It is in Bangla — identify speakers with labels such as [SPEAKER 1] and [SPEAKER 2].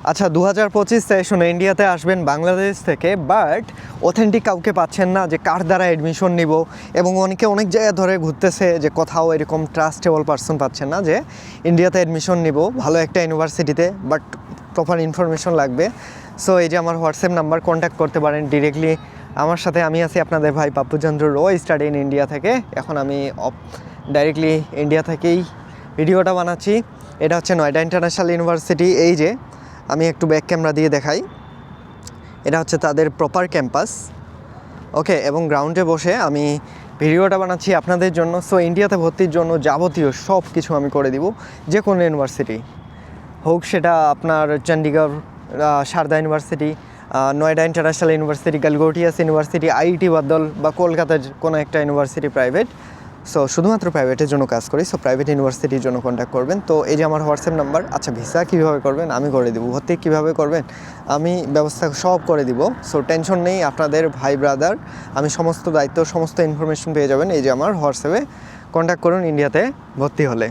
[SPEAKER 1] আচ্ছা 2025 সেশনে ইন্ডিয়াতে আসবেন বাংলাদেশ থেকে, বাট অথেন্টিক কাউকে পাচ্ছেন না যে কার দ্বারা অ্যাডমিশন নিব, এবং অনেকে অনেক জায়গা ধরে ঘুরতেছে যে কোথাও এরকম ট্রাস্টেবল পারসন পাচ্ছেন না যে ইন্ডিয়াতে অ্যাডমিশন নিব ভালো একটা ইউনিভার্সিটিতে, বাট প্রপার ইনফরমেশন লাগবে। সো এই যে আমার হোয়াটসঅ্যাপ নাম্বার, কন্ট্যাক্ট করতে পারেন ডিরেক্টলি আমার সাথে। আমি আছি আপনাদের ভাই Pappuchandra rho, study in India থেকে। এখন আমি ডাইরেক্টলি ইন্ডিয়া থেকেই ভিডিওটা বানাচ্ছি। এটা হচ্ছে নয়ডা ইন্টারন্যাশনাল ইউনিভার্সিটি। এই যে আমি একটু ব্যাক ক্যামেরা দিয়ে দেখাই, এটা হচ্ছে তাদের প্রপার ক্যাম্পাস। ওকে, এবং গ্রাউন্ডে বসে আমি ভিডিওটা বানাচ্ছি আপনাদের জন্য। সো ইন্ডিয়াতে ভর্তির জন্য যাবতীয় সব কিছু আমি করে দিব, যে কোনো ইউনিভার্সিটি হোক, সেটা আপনার Chandigarh Sharda university, Noida international university, Galgotias university, IIT বাদল, বা কলকাতার কোনো একটা ইউনিভার্সিটি প্রাইভেট। সো শুধুমাত্র প্রাইভেটের জন্য কাজ করি। সো প্রাইভেট ইউনিভার্সিটির জন্য কন্ট্যাক্ট করবেন। তো এই যে আমার হোয়াটসঅ্যাপ নাম্বার। আচ্ছা ভিসা কীভাবে করবেন আমি করে দেবো, ভর্তি কীভাবে করবেন আমি ব্যবস্থা সব করে দিব। সো টেনশন নেই, আপনাদের ভাই ব্রাদার, আমি সমস্ত দায়িত্ব, সমস্ত ইনফরমেশন পেয়ে যাবেন। এই যে আমার হোয়াটসঅ্যাপে কন্ট্যাক্ট করুন ইন্ডিয়াতে ভর্তি হলে।